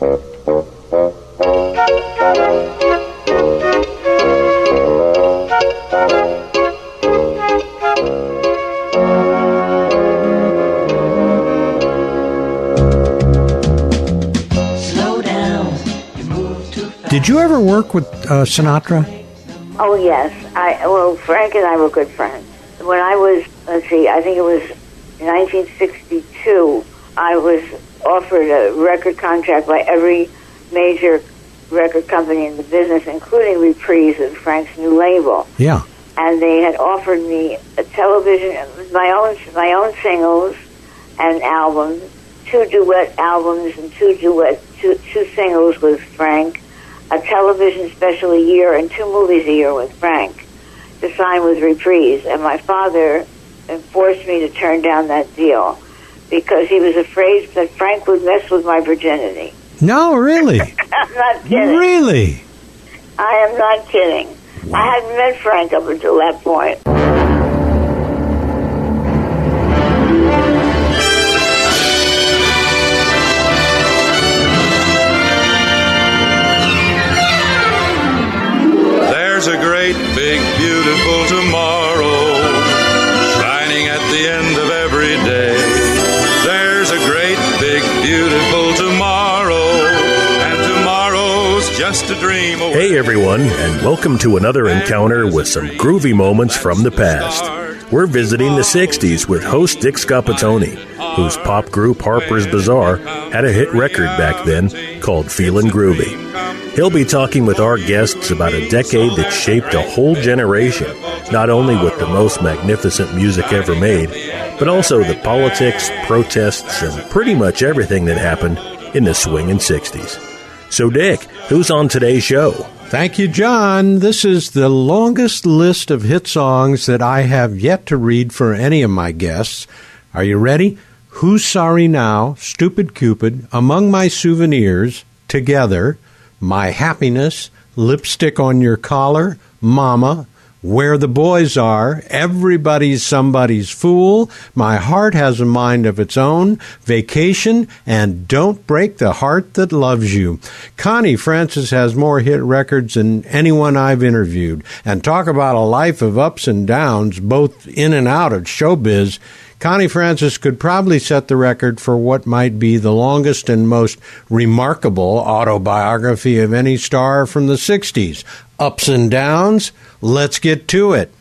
Did you ever work with Sinatra? Oh, yes. Well, Frank and I were good friends. When I was, I think it was 1962, I was offered a record contract by every major record company in the business, including Reprise, Frank's new label. Yeah. And they had offered me a television, my own singles and albums, 2 duet albums and two singles with Frank, a television special a year and 2 movies a year with Frank, to sign with Reprise. And my father forced me to turn down that deal because he was afraid that Frank would mess with my virginity. No, really? I'm not kidding. Really? I am not kidding. Wow. I hadn't met Frank up until that point. There's a great, big, beautiful tomorrow shining at the end of every day. There's a great, big, beautiful tomorrow, and tomorrow's just a dream away. Hey everyone, and welcome to another encounter with some groovy moments from the past. We're visiting the 60s with host Dick Scapatoni, whose pop group Harper's Bazaar had a hit record back then called Feelin' Groovy. He'll be talking with our guests about a decade that shaped a whole generation, not only with the most magnificent music ever made, but also the politics, protests, and pretty much everything that happened in the swingin' 60s. So Dick, who's on today's show? Thank you, John. This is the longest list of hit songs that I have yet to read for any of my guests. Are you ready? Who's Sorry Now, Stupid Cupid, Among My Souvenirs, Together, My Happiness, Lipstick on Your Collar, Mama, Where the Boys Are, Everybody's Somebody's Fool, My Heart Has a Mind of Its Own, Vacation, and Don't Break the Heart That Loves You. Connie Francis has more hit records than anyone I've interviewed. And talk about a life of ups and downs, both in and out of showbiz. Connie Francis could probably set the record for what might be the longest and most remarkable autobiography of any star from the 60s. Ups and downs, let's get to it.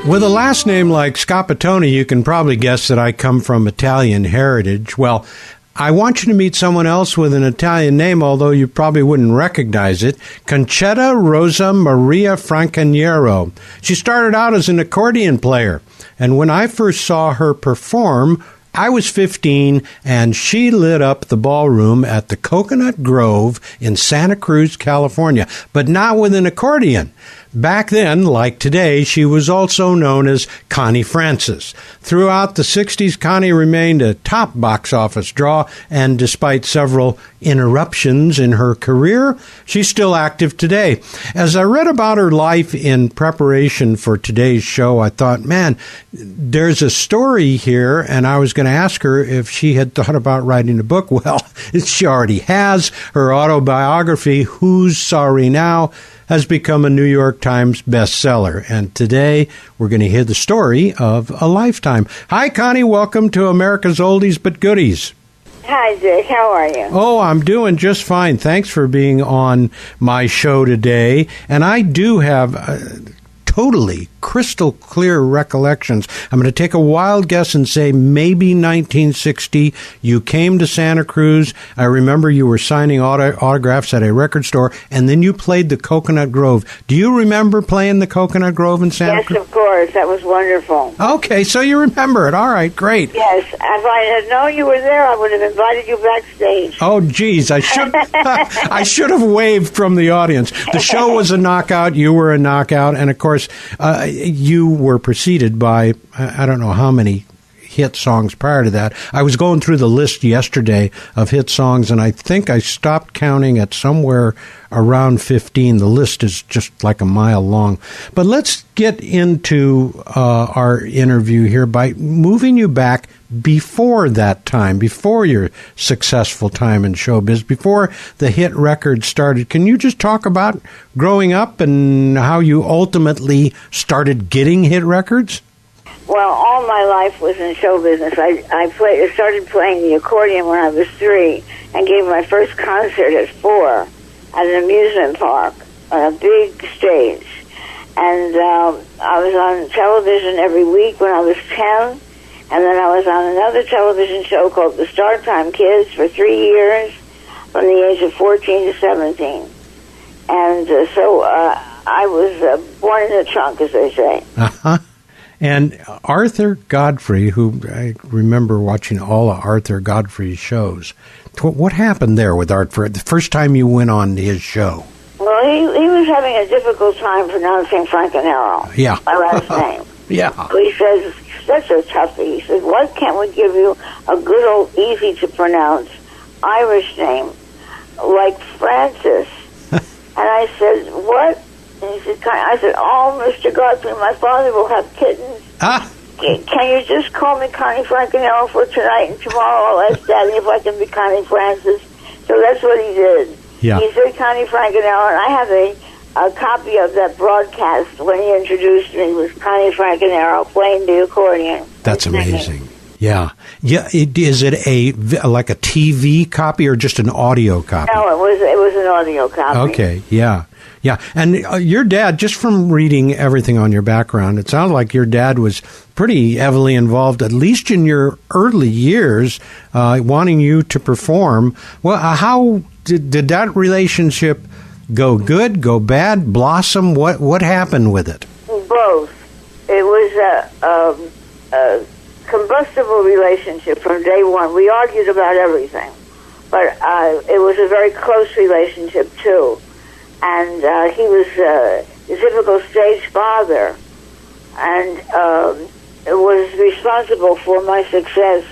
With a last name like Scapatoni, you can probably guess that I come from Italian heritage. Well, I want you to meet someone else with an Italian name, although you probably wouldn't recognize it. Concetta Rosa Maria Francaniero. She started out as an accordion player, and when I first saw her perform, I was 15, and she lit up the ballroom at the Coconut Grove in Santa Cruz, California, but not with an accordion. Back then, like today, she was also known as Connie Francis. Throughout the 60s, Connie remained a top box office draw, and despite several interruptions in her career, she's still active today. As I read about her life in preparation for today's show, I thought, man, there's a story here, and I was going to ask her if she had thought about writing a book. Well, she already has. Her autobiography, Who's Sorry Now?, has become a New York Times bestseller. And today, we're going to hear the story of a lifetime. Hi, Connie. Welcome to America's Oldies But Goodies. Hi, Dick. How are you? Oh, I'm doing just fine. Thanks for being on my show today. And I do have totally crystal clear recollections. I'm going to take a wild guess and say maybe 1960. You came to Santa Cruz. I remember you were signing autographs at a record store, and then you played the Coconut Grove. Do you remember playing the Coconut Grove in Santa Cruz? Yes, of course. That was wonderful. Okay, so you remember it. All right, great. Yes. If I had known you were there, I would have invited you backstage. Oh, geez, I should have waved from the audience. The show was a knockout. You were a knockout, and of course, you were preceded by I don't know how many hit songs prior to that. I was going through the list yesterday of hit songs, and I think I stopped counting at somewhere around 15. The list is just like a mile long. But let's get into our interview here by moving you back before that time, before your successful time in showbiz, before the hit record started. Can you just talk about growing up and how you ultimately started getting hit records? Well, all my life was in show business. I started playing the accordion when I was 3 and gave my first concert at 4 at an amusement park on a big stage. And I was on television every week when I was 10. And then I was on another television show called The Star Time Kids for 3 years from the age of 14 to 17. And so I was born in the trunk, as they say. Uh-huh. And Arthur Godfrey, who I remember watching all of Arthur Godfrey's shows. What happened there with Arthur the first time you went on his show? Well, he was having a difficult time pronouncing Frankenaro. Yeah. My last name. Yeah. So he says, such a toughie. He said, why can't we give you a good old, easy-to-pronounce Irish name like Francis? And I said, what? And he said, I said, oh, Mr. Godfrey, my father will have kittens. Ah. Can you just call me Connie Frankenaro for tonight, and tomorrow I'll ask Daddy if I can be Connie Francis. So that's what he did. Yeah. He said Connie Frankenaro, and I have a copy of that broadcast when he introduced me with Connie Frankenaro playing the accordion. That's amazing. Yeah. Yeah. Is it like a TV copy or just an audio copy? No, it was an audio copy. Okay. Yeah. Yeah. And your dad, just from reading everything on your background, it sounds like your dad was pretty heavily involved, at least in your early years, wanting you to perform. Well, how did that relationship go good, go bad, blossom? What happened with it? Both. It was a combustible relationship from day one. We argued about everything, but it was a very close relationship too. And he was a typical stage father, and was responsible for my success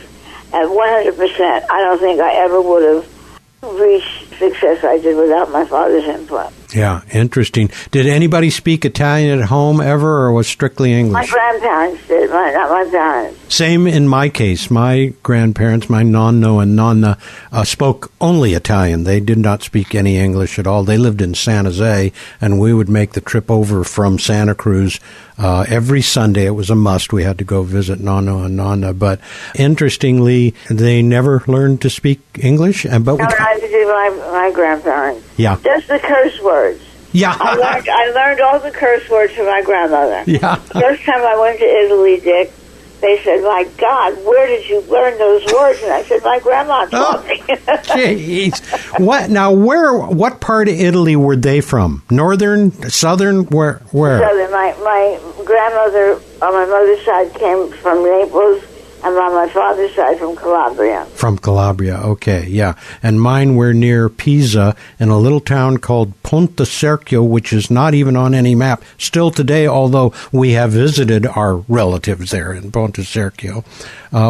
at 100%. I don't think I ever would have reached success I did without my father's input. Yeah, interesting. Did anybody speak Italian at home ever, or was strictly English? My grandparents did, not my parents. Same in my case. My grandparents, my nonno and nonna, spoke only Italian. They did not speak any English at all. They lived in San Jose, and we would make the trip over from Santa Cruz every Sunday. It was a must. We had to go visit nonno and nonna. But interestingly, they never learned to speak English. But I did my grandparents. Yeah. Just the curse words. Yeah. I learned all the curse words from my grandmother. Yeah. First time I went to Italy, Dick, they said, my God, where did you learn those words? And I said, my grandma taught me. Jeez. What part of Italy were they from? Northern, southern, where? Southern. My grandmother on my mother's side came from Naples, and on my father's side from Calabria. From Calabria, okay, yeah. And mine were near Pisa in a little town called Ponte Cerchio, which is not even on any map still today, although we have visited our relatives there in Ponte Cerchio,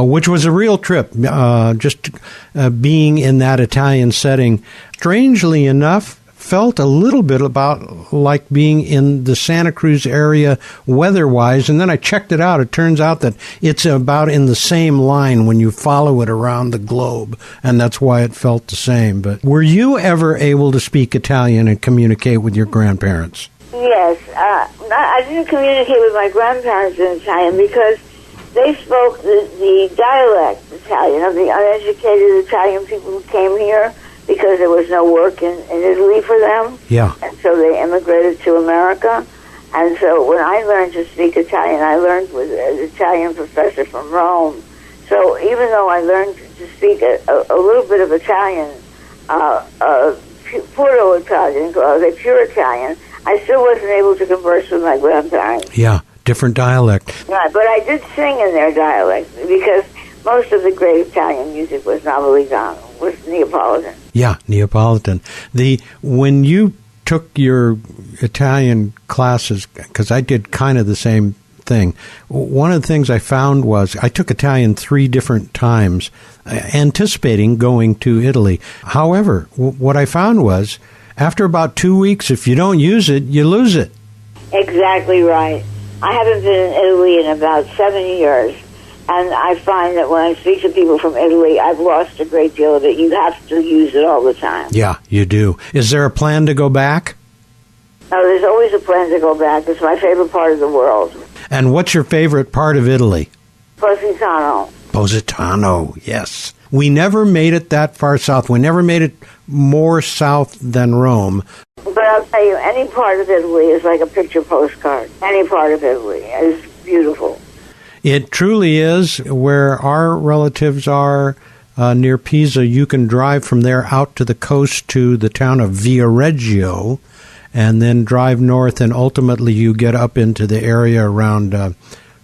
which was a real trip, just being in that Italian setting. Strangely enough, felt a little bit about like being in the Santa Cruz area weather-wise, and then I checked it out. It turns out that it's about in the same line when you follow it around the globe, and that's why it felt the same. But were you ever able to speak Italian and communicate with your grandparents? Yes. I didn't communicate with my grandparents in Italian because they spoke the dialect, the Italian, of the uneducated Italian people who came here because there was no work in Italy for them. Yeah. And so they immigrated to America. And so when I learned to speak Italian, I learned with an Italian professor from Rome. So even though I learned to speak a little bit of Italian, puro Italian, pure Italian, I still wasn't able to converse with my grandparents. Yeah, different dialect. Right, but I did sing in their dialect because most of the great Italian music was napoletano, was Neapolitan. Yeah, Neapolitan. When you took your Italian classes, because I did kind of the same thing, one of the things I found was I took Italian 3 different times, anticipating going to Italy. However, what I found was after about 2 weeks, if you don't use it, you lose it. Exactly right. I haven't been in Italy in about 7 years. And I find that when I speak to people from Italy, I've lost a great deal of it. You have to use it all the time. Yeah, you do. Is there a plan to go back? No, there's always a plan to go back. It's my favorite part of the world. And what's your favorite part of Italy? Positano. Positano, yes. We never made it that far south. We never made it more south than Rome. But I'll tell you, any part of Italy is like a picture postcard. Any part of Italy is beautiful. It truly is. Where our relatives are near Pisa, you can drive from there out to the coast to the town of Viareggio and then drive north, and ultimately you get up into the area around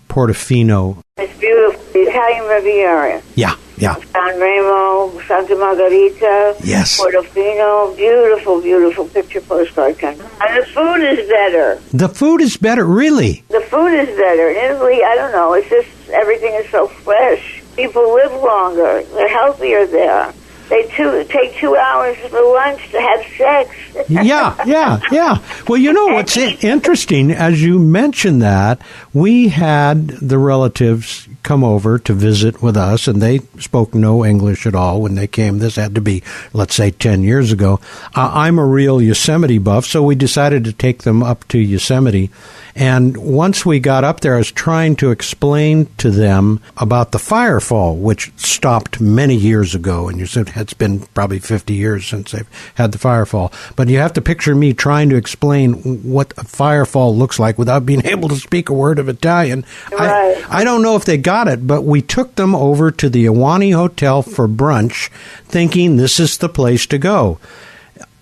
Portofino. It's beautiful. The Italian Riviera. Yeah. San Remo, Santa Margherita, Yes. Portofino. Beautiful, beautiful picture postcard country. And the food is better. The food is better, really? The food is better. In Italy, I don't know, it's just everything is so fresh. People live longer. They're healthier there. They take 2 hours for lunch to have sex. Yeah. Well, you know what's interesting, as you mentioned that, we had the relatives come over to visit with us, and they spoke no English at all when they came. This had to be, let's say, 10 years ago. I'm a real Yosemite buff, so we decided to take them up to Yosemite. And once we got up there, I was trying to explain to them about the firefall, which stopped many years ago. And you said it's been probably 50 years since they've had the firefall. But you have to picture me trying to explain what a firefall looks like without being able to speak a word of Italian. Right. I don't know if they got it, but we took them over to the Awani Hotel for brunch, thinking this is the place to go.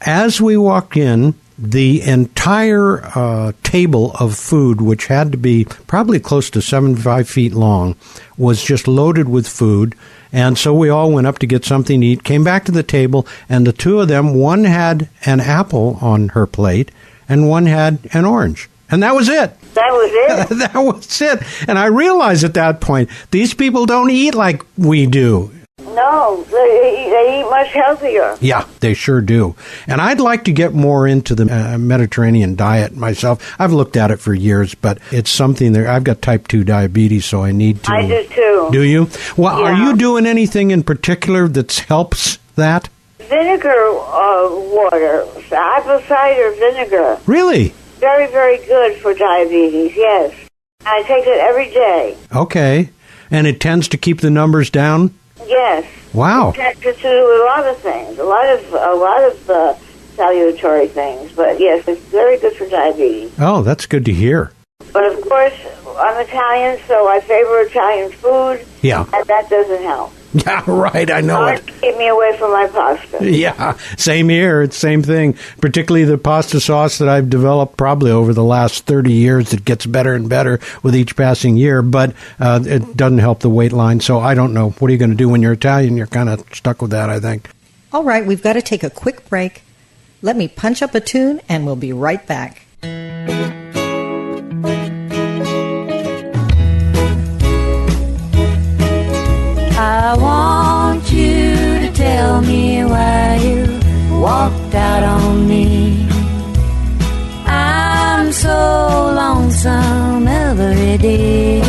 As we walked in, the entire table of food, which had to be probably close to 75 feet long, was just loaded with food. And so we all went up to get something to eat, came back to the table, and the two of them, one had an apple on her plate, and one had an orange. And that was it. That was it? That was it. And I realized at that point, these people don't eat like we do. No, they eat much healthier. Yeah, they sure do. And I'd like to get more into the Mediterranean diet myself. I've looked at it for years, but it's something that I've got type 2 diabetes, so I need to. I do too. Do you? Well, Yeah. Are you doing anything in particular that helps that? Vinegar water, apple cider vinegar. Really? Very, very good for diabetes, yes. I take it every day. Okay. And it tends to keep the numbers down? Yes. Wow. It has to do with a lot of things, a lot of salutary things. But yes, it's very good for diabetes. Oh, that's good to hear. But of course, I'm Italian, so I favor Italian food. Yeah. And that doesn't help. Yeah, right. I know it. Keep me away from my pasta. Yeah, same here. It's the same thing. Particularly the pasta sauce that I've developed probably over the last 30 years. It gets better and better with each passing year, but it doesn't help the weight line. So I don't know. What are you going to do when you're Italian? You're kind of stuck with that, I think. All right, we've got to take a quick break. Let me punch up a tune, and we'll be right back. I want you to tell me why you walked out on me. I'm so lonesome every day.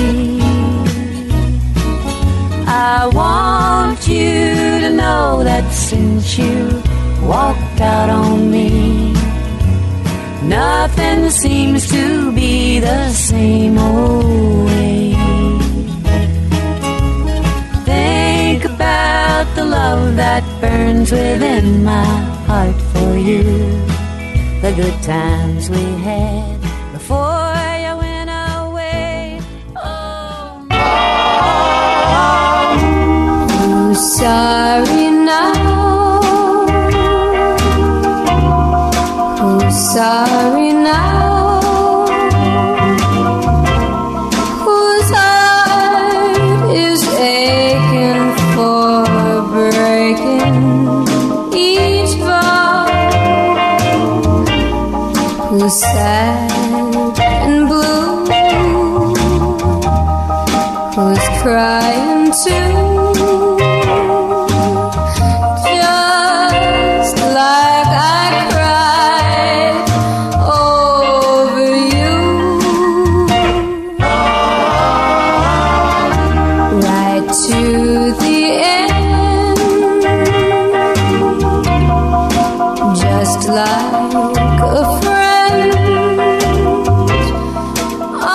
I want you to know that since you walked out on me, nothing seems to be the same old way. Think love that burns within my heart for you. The good times we had before you went away. Oh, who's sorry now? Who's sorry now? Whose heart is aching for breaking each vow? Who's sad and blue? Who's crying too? Just like I cried over you. Right to the end. Just like a friend, I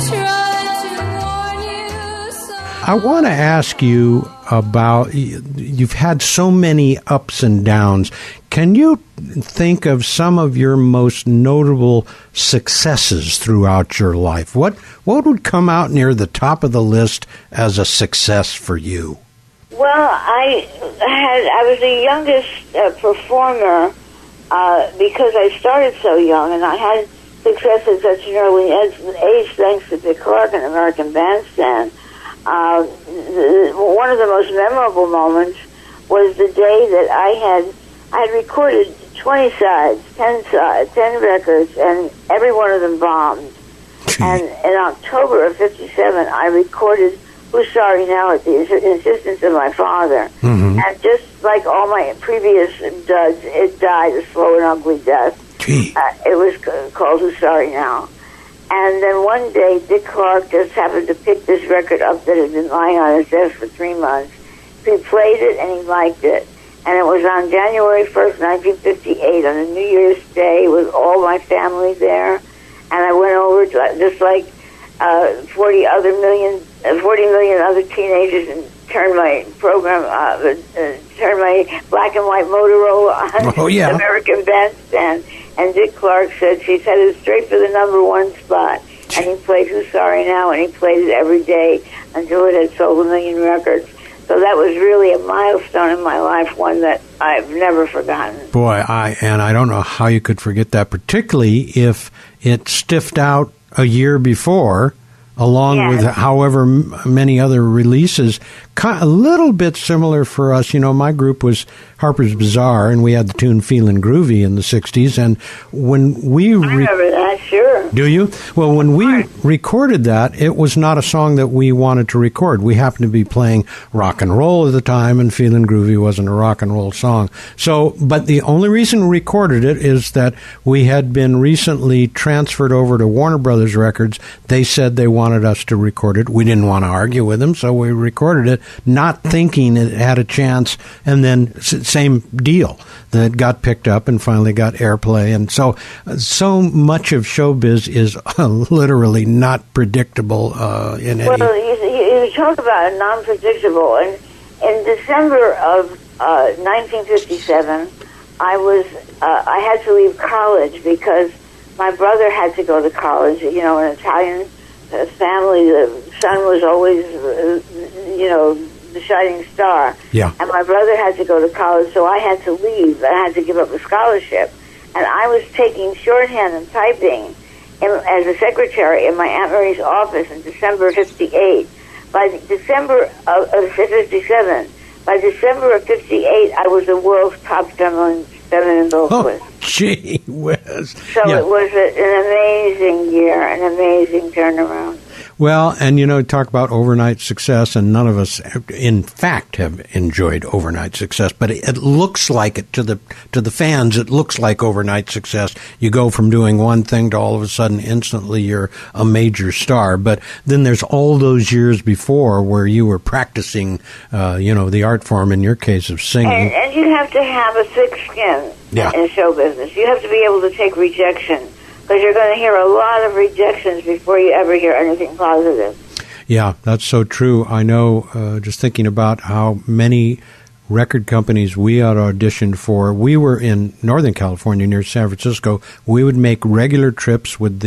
tried to warn you so. I want to ask you about, you've had so many ups and downs. Can you think of some of your most notable successes throughout your life? What would come out near the top of the list as a success for you? Well, I was the youngest performer because I started so young, and I had success at such an early age thanks to Dick Clark and American Bandstand. One of the most memorable moments was the day that I had recorded 20 sides, 10 records, and every one of them bombed. And in October of '57, I recorded Who's Sorry Now at the insistence of my father. Mm-hmm. And just like all my previous duds, it died a slow and ugly death. It was called Who's Sorry Now. And then one day, Dick Clark just happened to pick this record up that had been lying on his desk for 3 months. He played it and he liked it. And it was on January 1st, 1958, on a New Year's Day, with all my family there. And I went over just like 40 million other teenagers and turned my program, turned my black and white Motorola on American Bandstand. And Dick Clark said she's headed straight for the number one spot. And he played Who's Sorry Now, and he played it every day until it had sold 1 million records. So that was really a milestone in my life, one that I've never forgotten. Boy, I don't know how you could forget that, particularly if it stiffed out a year before, along with however many other releases. A little bit similar for us. You know, my group was Harper's Bazaar, and we had the tune Feelin' Groovy in the 60s. And when we... I remember that, sure. Do you? Well, when we recorded that, it was not a song that we wanted to record. We happened to be playing rock and roll at the time, and Feelin' Groovy wasn't a rock and roll song. So, but the only reason we recorded it is that we had been recently transferred over to Warner Brothers Records. They said they wanted us to record it. We didn't want to argue with them, so we recorded it, not thinking it had a chance, and then same deal. That got picked up and finally got airplay. And so much of showbiz is literally not predictable in any... Well, you talk about non-predictable. And in December of 1957, I had to leave college because my brother had to go to college. You know, an Italian family, the son was always, the shining star. Yeah. And my brother had to go to college, so I had to leave. I had to give up a scholarship. And I was taking shorthand and typing as a secretary in my Aunt Marie's office in December of '58. By December of '57, by December of '58, I was the world's top feminine vocalist. Oh, gee whiz. So it was an amazing year, an amazing turnaround. Well, and talk about overnight success, and none of us, in fact, have enjoyed overnight success. But it looks like it to the fans. It looks like overnight success. You go from doing one thing to all of a sudden, instantly, you're a major star. But then there's all those years before where you were practicing, the art form. In your case of singing, and you have to have a thick skin in show business. You have to be able to take rejection, because you're going to hear a lot of rejections before you ever hear anything positive. Yeah, that's so true. I know, just thinking about how many record companies we had auditioned for. We were in Northern California near San Francisco. We would make regular trips with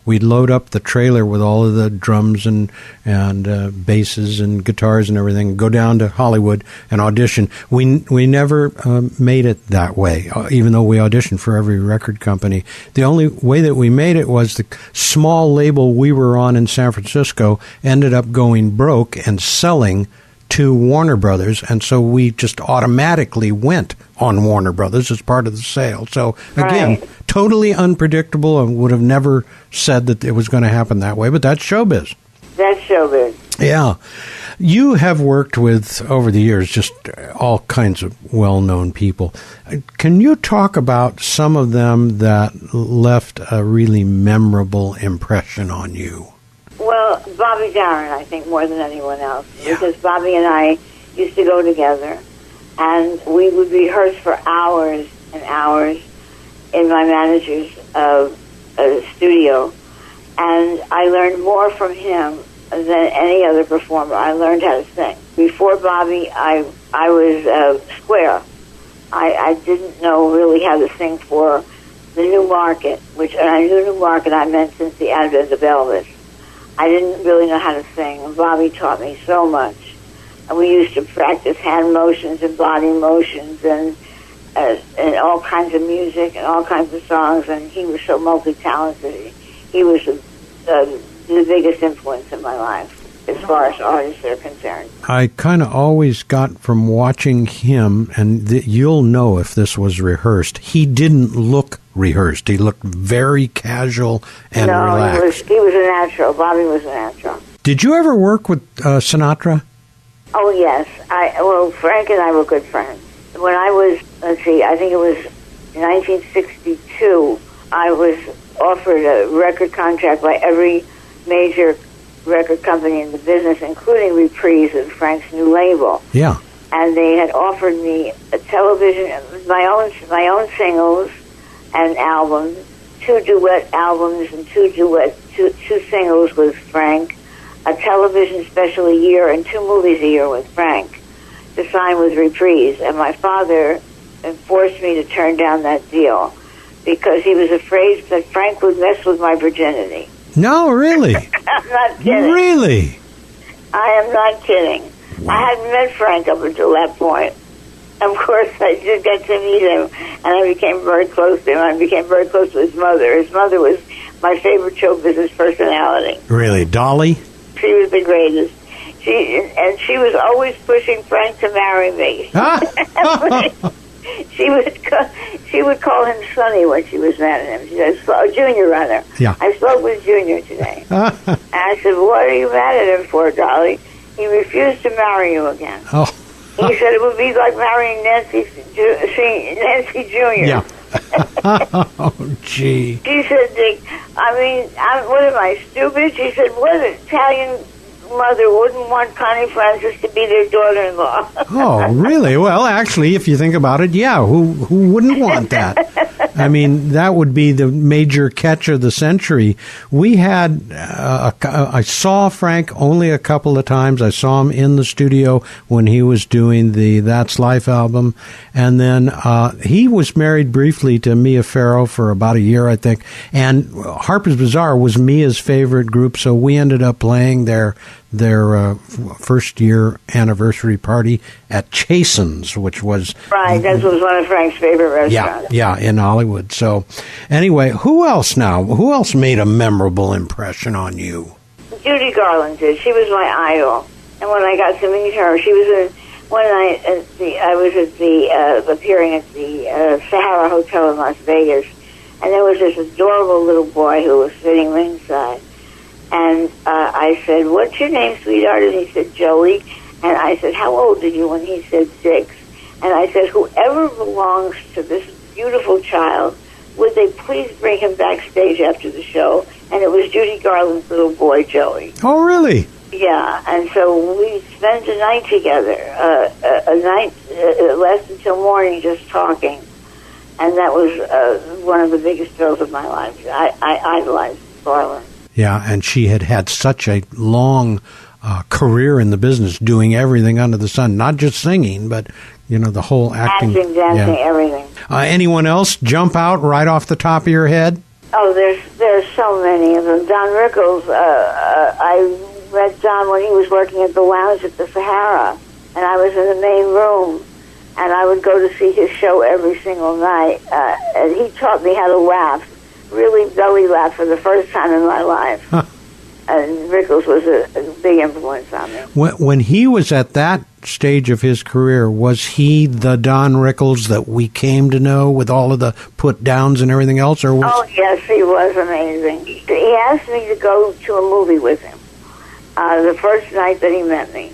we'd load up the trailer with all of the drums and basses and guitars and everything, go down to Hollywood and audition. We never made it that way, even though we auditioned for every record company. The only way that we made it was the small label we were on in San Francisco ended up going broke and selling to Warner Brothers, and so we just automatically went on Warner Brothers as part of the sale. So, again, totally unpredictable, and would have never said that it was going to happen that way, but that's showbiz. That's showbiz. Yeah. You have worked with, over the years, just all kinds of well-known people. Can you talk about some of them that left a really memorable impression on you? Well, Bobby Darin, I think, more than anyone else. Yeah. Because Bobby and I used to go together, and we would rehearse for hours and hours in my manager's studio. And I learned more from him than any other performer. I learned how to sing. Before Bobby, I was square. I didn't know really how to sing for the new market, which, and I knew new market I meant since the advent of Elvis. I didn't really know how to sing, and Bobby taught me so much. And we used to practice hand motions and body motions and all kinds of music and all kinds of songs, and he was so multi-talented. He was the biggest influence in my life as far as artists are concerned. I kind of always got from watching him, and you'll know if this was rehearsed, he didn't look rehearsed. He looked very casual and relaxed. He was a natural. Bobby was a natural. Did you ever work with Sinatra? Oh, yes. Frank and I were good friends. When I was, I think it was 1962, I was offered a record contract by every major record company in the business, including Reprise of Frank's new label. Yeah. And they had offered me a television, my own singles and albums, 2 duet albums and 2 singles with Frank, a television special a year and 2 movies a year with Frank, to sign with Reprise. And my father forced me to turn down that deal because he was afraid that Frank would mess with my virginity. No, really? I'm not kidding. Really? I am not kidding. Wow. I hadn't met Frank up until that point. Of course, I just got to meet him, and I became very close to him. I became very close to his mother. His mother was my favorite show business personality. Really? Dolly? She was the greatest. She was always pushing Frank to marry me. She would call him Sonny when she was mad at him. She said, Junior, rather. Yeah. I spoke with Junior today. And I said, what are you mad at him for, Dolly? He refused to marry you again. Oh. He said it would be like marrying Nancy Jr. Yeah. Oh, gee. She said, what am I, stupid? She said, what Italian mother wouldn't want Connie Francis to be their daughter-in-law? Oh, really? Well, actually, if you think about it, yeah, who wouldn't want that? I mean, that would be the major catch of the century. We had, I saw Frank only a couple of times. I saw him in the studio when he was doing the That's Life album. And then he was married briefly to Mia Farrow for about a year, I think. And Harper's Bazaar was Mia's favorite group, so we ended up playing their first-year anniversary party at Chasen's, which was... Right, that was one of Frank's favorite restaurants. Yeah, in Hollywood. So, anyway, who else now? Who else made a memorable impression on you? Judy Garland did. She was my idol. And when I got to meet her, she was I was appearing at the Sahara Hotel in Las Vegas, and there was this adorable little boy who was sitting ringside. And I said, what's your name, sweetheart? And he said, Joey. And I said, how old are you? And he said, 6. And I said, whoever belongs to this beautiful child, would they please bring him backstage after the show? And it was Judy Garland's little boy, Joey. Oh, really? Yeah. And so we spent a night together, a night that lasted until morning just talking. And that was one of the biggest thrills of my life. I idolized Garland. Yeah, and she had had such a long career in the business, doing everything under the sun, not just singing, but, the whole acting. Dancing, everything. Anyone else jump out right off the top of your head? Oh, there's so many of them. Don Rickles, I met Don when he was working at the lounge at the Sahara, and I was in the main room, and I would go to see his show every single night. And he taught me how to laugh, really belly laugh for the first time in my life. Huh. And Rickles was a big influence on me. When he was at that stage of his career, was he the Don Rickles that we came to know with all of the put-downs and everything else? Or was... Oh, yes, he was amazing. He asked me to go to a movie with him the first night that he met me.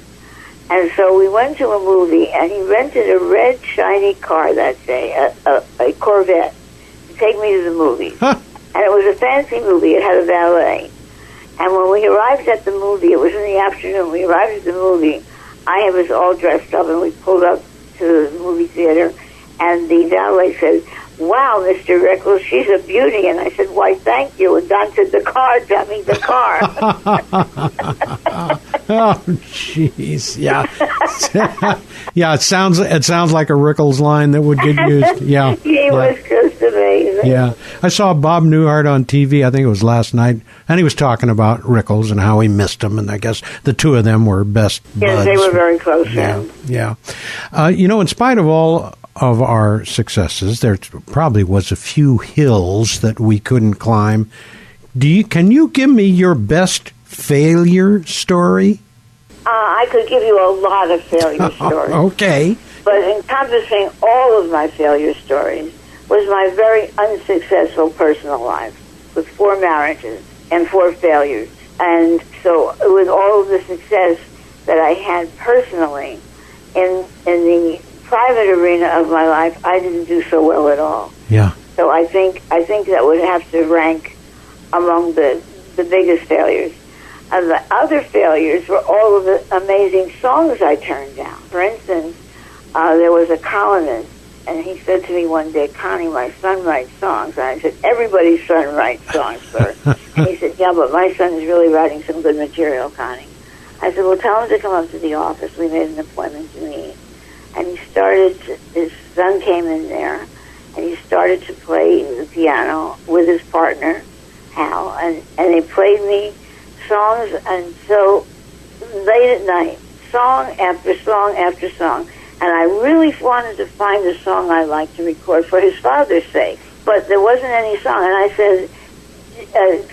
And so we went to a movie, and he rented a red, shiny car that day, a Corvette, to take me to the movie. Huh. And it was a fancy movie. It had a valet. And when we arrived at the movie, it was in the afternoon, we arrived at the movie, I was all dressed up, and we pulled up to the movie theater, and the valet said, "Wow, Mr. Rickles, she's a beauty." And I said, "Why, thank you." And Don said, "The car, Dummy, the car." Oh, jeez, yeah. Yeah, it sounds like a Rickles line that would get used. Yeah. He was just amazing. Yeah. I saw Bob Newhart on TV, I think it was last night, and he was talking about Rickles and how he missed him, and I guess the two of them were best buds. Yes, they were very close. Yeah. In spite of all of our successes, there probably was a few hills that we couldn't climb. Can you give me your best failure story? I could give you a lot of failure stories. Okay. But encompassing all of my failure stories was my very unsuccessful personal life with 4 marriages and 4 failures. And so with all of the success that I had personally in the private arena of my life, I didn't do so well at all. Yeah. So I think that would have to rank among the biggest failures. And the other failures were all of the amazing songs I turned down. For instance, there was a columnist, and he said to me one day, "Connie, my son writes songs." And I said, "Everybody's son writes songs, sir." And he said, "Yeah, but my son is really writing some good material, Connie." I said, "Well, tell him to come up to the office." We made an appointment to meet. And his son came in there, and he started to play the piano with his partner, Hal, and they played me songs until late at night, song after song after song. And I really wanted to find a song I liked to record for his father's sake, but there wasn't any song. And I said,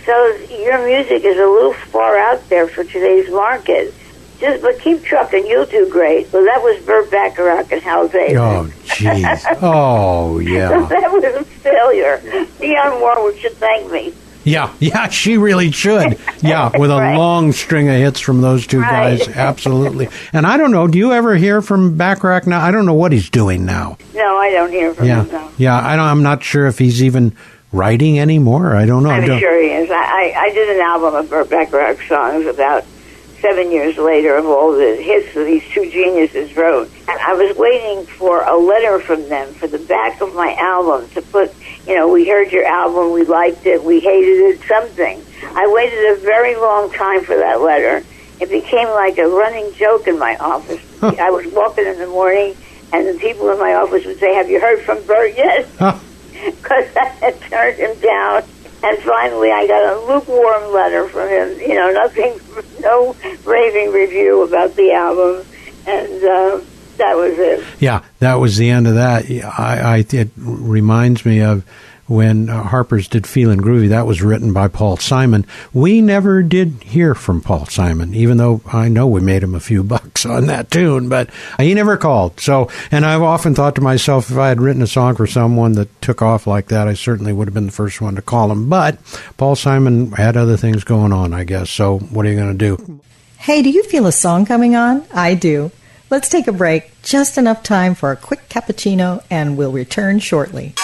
"So your music is a little far out there for today's market. But keep trucking, you'll do great." Well, that was Burt Bacharach and Hal David. Oh, jeez. Oh, yeah. So that was a failure. Dionne Warwick should thank me. Yeah, she really should. Yeah, with a Right. long string of hits from those two guys, absolutely. And I don't know, do you ever hear from Bacharach now? I don't know what he's doing now. No, I don't hear from him, no. Yeah, I'm not sure if he's even writing anymore. I don't know. I'm sure he is. I did an album of Burt Bacharach songs about 7 years later of all the hits that these two geniuses wrote. And I was waiting for a letter from them for the back of my album to put, "We heard your album, we liked it, we hated it," something. I waited a very long time for that letter. It became like a running joke in my office. I was walking in the morning, and the people in my office would say, "Have you heard from Burt yet?" Because I had turned him down. And finally, I got a lukewarm letter from him. Nothing, no raving review about the album, and that was it. Yeah, that was the end of that. It reminds me of when Harper's did Feelin' Groovy. That was written by Paul Simon. We never did hear from Paul Simon, even though I know we made him a few bucks on that tune, but he never called. So, and I've often thought to myself, if I had written a song for someone that took off like that, I certainly would have been the first one to call him. But Paul Simon had other things going on, I guess. So what are you going to do? Hey, do you feel a song coming on? I do. Let's take a break, just enough time for a quick cappuccino, and we'll return shortly.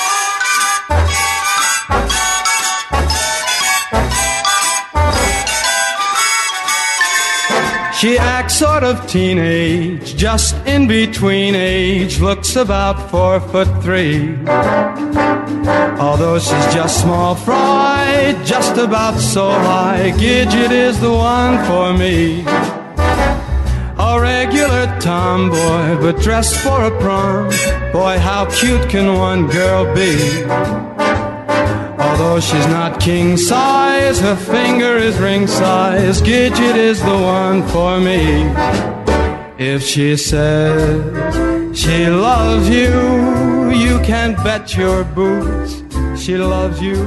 She acts sort of teenage, just in between age, looks about 4'3". Although she's just small fry, just about so high, Gidget is the one for me. A regular tomboy, but dressed for a prom. Boy, how cute can one girl be? Although she's not king size, her finger is ring size, Gidget is the one for me. If she says she loves you, you can bet your boots she loves you.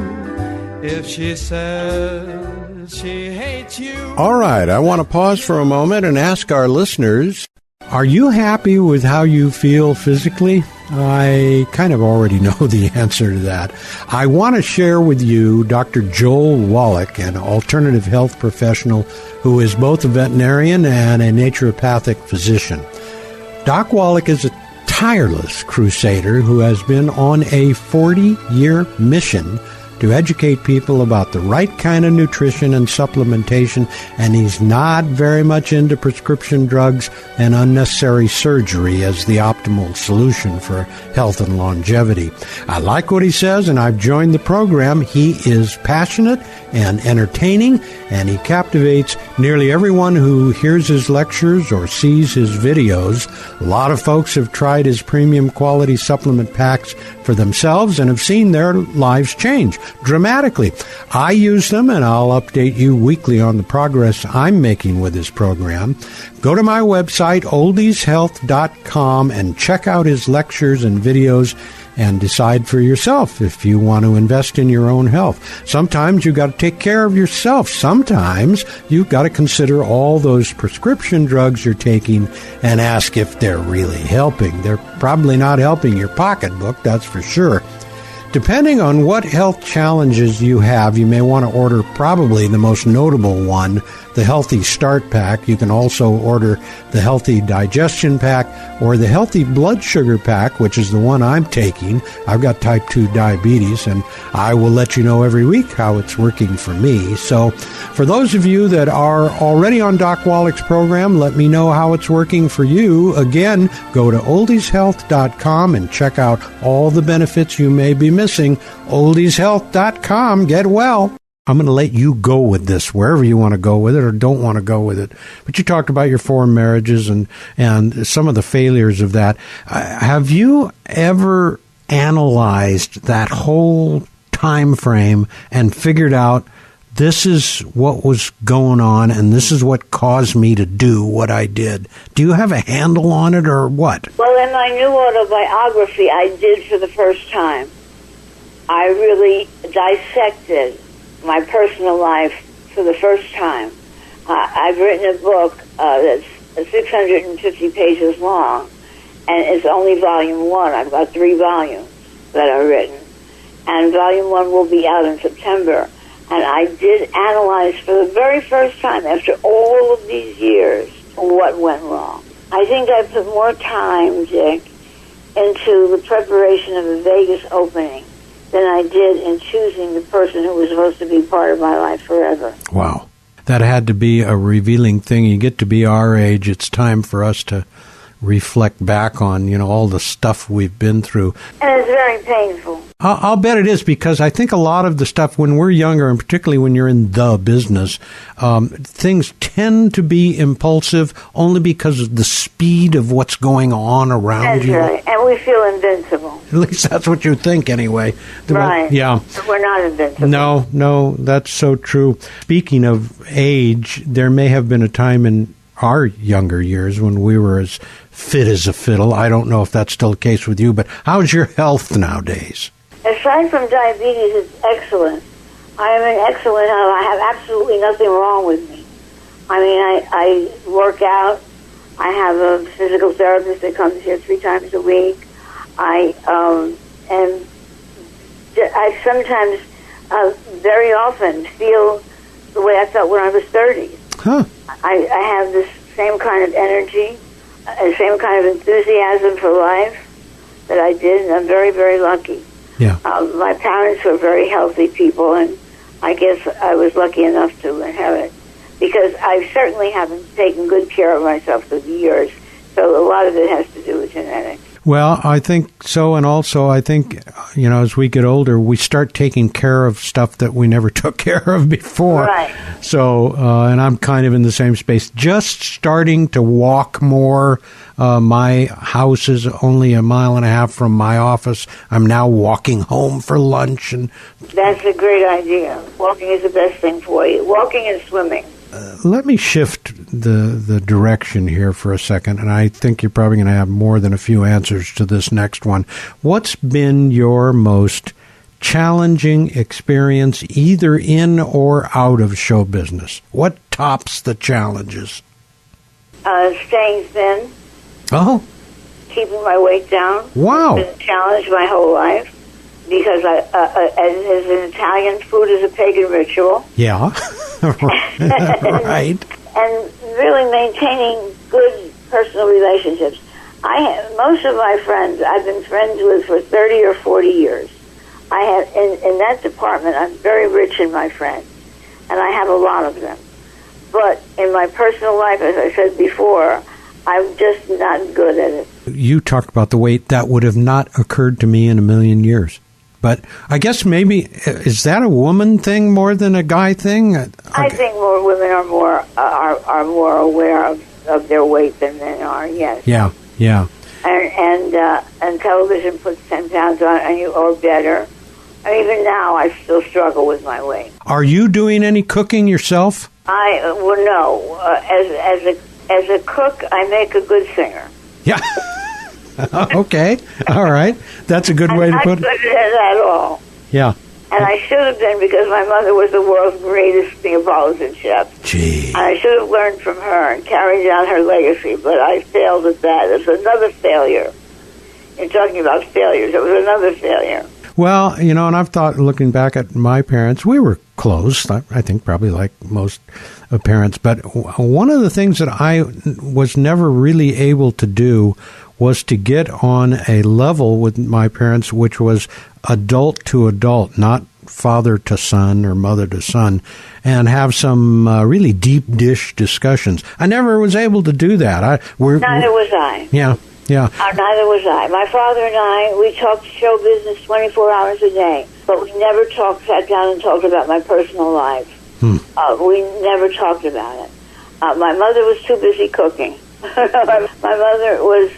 If she says she hates you... All right, I want to pause for a moment and ask our listeners, are you happy with how you feel physically? I kind of already know the answer to that. I want to share with you Dr. Joel Wallach, an alternative health professional who is both a veterinarian and a naturopathic physician. Doc Wallach is a tireless crusader who has been on a 40-year mission to educate people about the right kind of nutrition and supplementation, and he's not very much into prescription drugs and unnecessary surgery as the optimal solution for health and longevity. I like what he says, and I've joined the program. He is passionate and entertaining, and he captivates nearly everyone who hears his lectures or sees his videos. A lot of folks have tried his premium quality supplement packs for themselves and have seen their lives change dramatically. I use them, and I'll update you weekly on the progress I'm making with this program. Go to my website, oldieshealth.com, and check out his lectures and videos and decide for yourself if you want to invest in your own health. Sometimes you've got to take care of yourself. Sometimes you've got to consider all those prescription drugs you're taking and ask if they're really helping. They're probably not helping your pocketbook, that's for sure. Depending on what health challenges you have, you may want to order probably the most notable one, the Healthy Start Pack. You can also order the Healthy Digestion Pack or the Healthy Blood Sugar Pack, which is the one I'm taking. I've got type 2 diabetes, and I will let you know every week how it's working for me. So for those of you that are already on Doc Wallach's program, let me know how it's working for you. Again, go to oldieshealth.com and check out all the benefits you may be missing. oldieshealth.com. Get well. I'm going to let you go with this wherever you want to go with it or don't want to go with it. But you talked about your 4 marriages and some of the failures of that. Have you ever analyzed that whole time frame and figured out this is what was going on and this is what caused me to do what I did? Do you have a handle on it or what? Well, in my new autobiography I did for the first time, I really dissected my personal life for the first time. I've written a book that's 650 pages long, and it's only volume 1. I've got 3 volumes that are written, and volume 1 will be out in September. And I did analyze for the very first time, after all of these years, what went wrong. I think I put more time, Dick, into the preparation of the Vegas opening than I did in choosing the person who was supposed to be part of my life forever. Wow. That had to be a revealing thing. You get to be our age, it's time for us to reflect back on, all the stuff we've been through. And it's very painful. I'll bet it is, because I think a lot of the stuff when we're younger, and particularly when you're in the business, things tend to be impulsive only because of the speed of what's going on around you. That's right. And we feel invincible. At least that's what you think anyway. Right. Yeah. But we're not invincible. No, that's so true. Speaking of age, there may have been a time in our younger years when we were as fit as a fiddle. I don't know if that's still the case with you, but how's your health nowadays? Aside from diabetes, it's excellent. I am in excellent health. I have absolutely nothing wrong with me. I mean, I work out. I have a physical therapist that comes here 3 times a week. I sometimes, very often, feel the way I felt when I was 30. Huh. I have this same kind of energy, same kind of enthusiasm for life that I did, and I'm very, very lucky. Yeah. My parents were very healthy people, and I guess I was lucky enough to inherit because I certainly haven't taken good care of myself through the years. So a lot of it has to do with genetics. Well, I think so, and also I think, as we get older, we start taking care of stuff that we never took care of before. Right. So, and I'm kind of in the same space. Just starting to walk more. My house is only 1.5 miles from my office. I'm now walking home for lunch. And that's a great idea. Walking is the best thing for you. Walking and swimming. Let me shift the direction here for a second, and I think you're probably going to have more than a few answers to this next one. What's been your most challenging experience, either in or out of show business? What tops the challenges? Staying thin. Oh. Keeping my weight down. Wow. It's been a challenge my whole life because as an Italian, food is a pagan ritual. Yeah. Right. And really maintaining good personal relationships. Most of my friends I've been friends with for 30 or 40 years. I have in that department. I'm very rich in my friends, and I have a lot of them. But in my personal life, as I said before, I'm just not good at it. You talked about the weight. That would have not occurred to me in a million years. But I guess maybe, is that a woman thing more than a guy thing? I think more women are more aware of their weight than men are. Yes. Yeah. Yeah. And television puts 10 pounds on you or better. And even now, I still struggle with my weight. Are you doing any cooking yourself? No. As a cook, I make a good singer. Yeah. Okay. All right. That's a good way to put it. I'm not good at all. Yeah. And I should have been, because my mother was the world's greatest Neapolitan chef. Gee. And I should have learned from her and carried down her legacy, but I failed at that. It's another failure. You're talking about failures. It was another failure. Well, and I've thought, looking back at my parents, we were close, I think probably like most parents. But one of the things that I was never really able to do was to get on a level with my parents which was adult to adult, not father to son or mother to son, and have some really deep dish discussions. I never was able to do that. Neither was I. Yeah. Yeah. Neither was I. My father and I, we talked show business 24 hours a day, but we never sat down and talked about my personal life. We never talked about it. My mother was too busy cooking. My mother was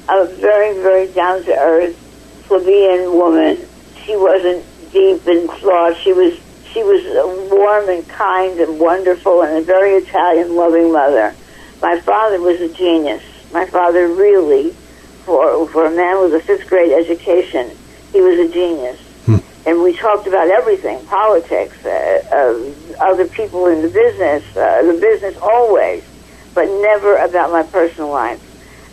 a very, very down-to-earth, plebeian woman. She wasn't deep in thought. She was warm and kind and wonderful and a very Italian, loving mother. My father was a genius. My father really, for a man with a 5th grade education, he was a genius. And we talked about everything, politics, other people in the business always, but never about my personal life.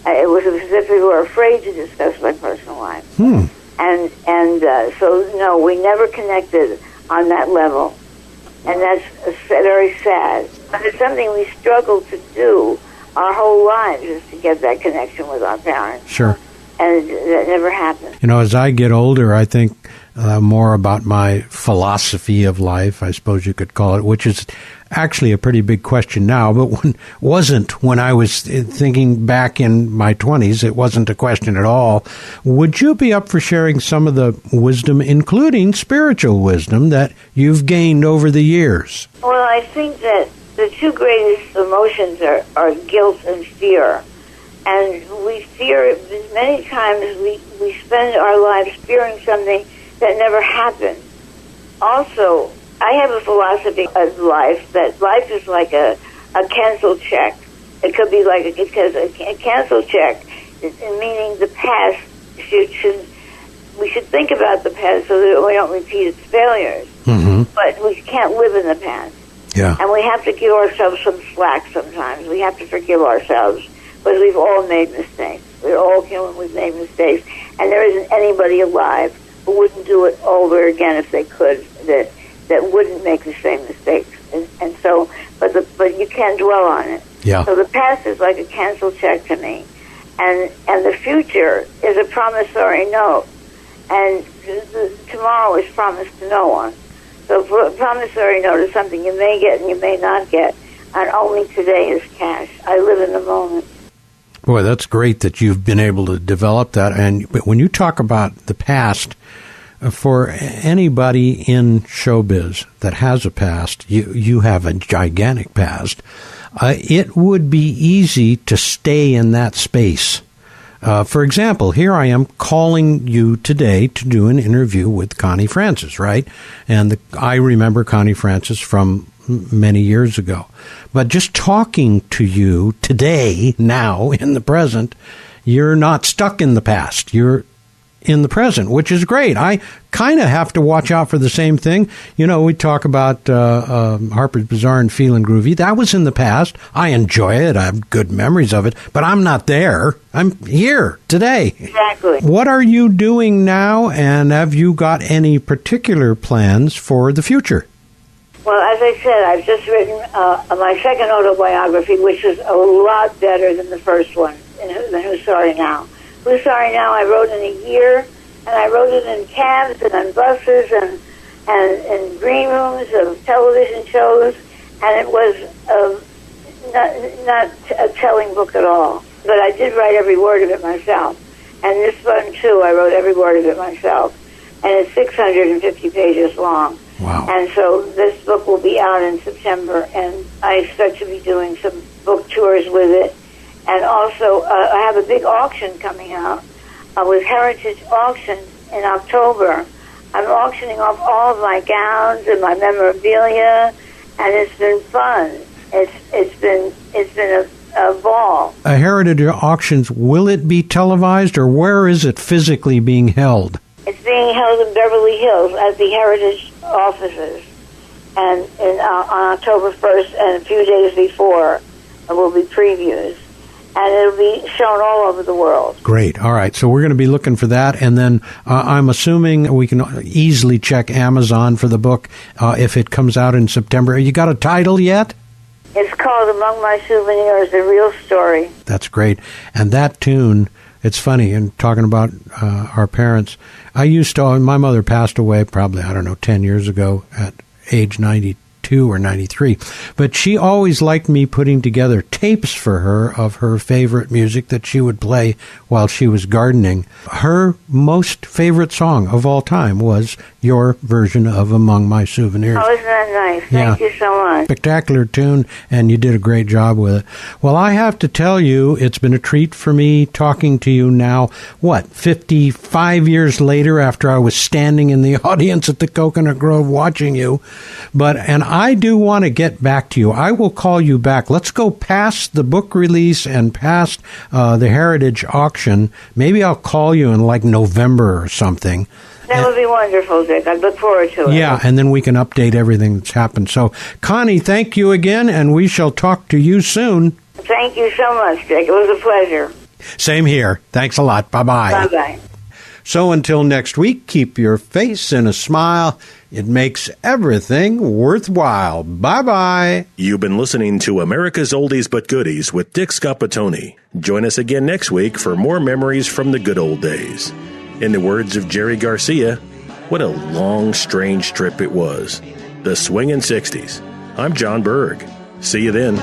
It was as if we were afraid to discuss my personal life. So, no, we never connected on that level. And that's very sad. But it's something we struggle to do our whole lives, is to get that connection with our parents. Sure. And that never happened. As I get older, I think more about my philosophy of life, I suppose you could call it, which is actually a pretty big question now, but wasn't when I was thinking back in my 20s. It wasn't a question at all. Would you be up for sharing some of the wisdom, including spiritual wisdom, that you've gained over the years? Well, I think that the two greatest emotions are guilt and fear. And we fear, many times we spend our lives fearing something that never happened. Also, I have a philosophy of life that life is like a canceled check. It could be like a canceled check, meaning the past we should think about the past so that we don't repeat its failures. Mm-hmm. But we can't live in the past. Yeah. And we have to give ourselves some slack sometimes. We have to forgive ourselves, because we've all made mistakes. We're all human. We've made mistakes. And there isn't anybody alive who wouldn't do it over again if they could, that wouldn't make the same mistakes. And so, but you can't dwell on it. Yeah. So the past is like a canceled check to me. And the future is a promissory note. And tomorrow is promised to no one. So a promissory note is something you may get and you may not get. and only today is cash. I live in the moment. Boy, that's great that you've been able to develop that. And but when you talk about the past, for anybody in showbiz that has a past, you have a gigantic past. It would be easy to stay in that space. For example, here I am calling you today to do an interview with Connie Francis, right? And I remember Connie Francis from many years ago. But just talking to you today, now, in the present, you're not stuck in the past. You're in the present, which is great. I kind of have to watch out for the same thing. You know, we talk about Harper's Bazaar and Feelin' Groovy. That was in the past. I enjoy it. I have good memories of it, but I'm not there. I'm here today. Exactly. What are you doing now, and have you got any particular plans for the future? Well, as I said, I've just written my second autobiography, which is a lot better than the first one, than Who's Sorry Now. Who's Sorry Now I wrote in a year, and I wrote it in cabs and on buses and in green rooms of television shows, and it was not a telling book at all. But I did write every word of it myself. And this one, too, I wrote every word of it myself. And it's 650 pages long. Wow. And so this book will be out in September, and I expect to be doing some book tours with it. And also, I have a big auction coming out with Heritage Auction in October. I'm auctioning off all of my gowns and my memorabilia, and it's been fun. It's been a ball. A Heritage Auctions, will it be televised, or where is it physically being held? It's being held in Beverly Hills at the Heritage offices, and on October 1st and a few days before will be previews, and it'll be shown all over the world. Great. All right, so we're going to be looking for that, and then I'm assuming we can easily check Amazon for the book if it comes out in September. You got a title yet? It's called Among My Souvenirs, The Real Story. That's great. And that tune, it's funny, and talking about our parents, my mother passed away probably, 10 years ago at age 92 or 93. But she always liked me putting together tapes for her of her favorite music that she would play while she was gardening. Her most favorite song of all time was your version of Among My Souvenirs. Oh, isn't that nice? Thank you so much. Spectacular tune, and you did a great job with it. Well, I have to tell you, it's been a treat for me talking to you now, 55 years later after I was standing in the audience at the Coconut Grove watching you. And I do want to get back to you. I will call you back. Let's go past the book release and past the Heritage Auction. Maybe I'll call you in like November or something. That would be wonderful, Dick. I look forward to it. Yeah, and then we can update everything that's happened. So, Connie, thank you again, and we shall talk to you soon. Thank you so much, Dick. It was a pleasure. Same here. Thanks a lot. Bye-bye. Bye-bye. So until next week, keep your face in a smile. It makes everything worthwhile. Bye-bye. You've been listening to America's Oldies But Goodies with Dick Scapatoni. Join us again next week for more memories from the good old days. In the words of Jerry Garcia, what a long, strange trip it was. The swingin' 60s. I'm John Berg. See you then.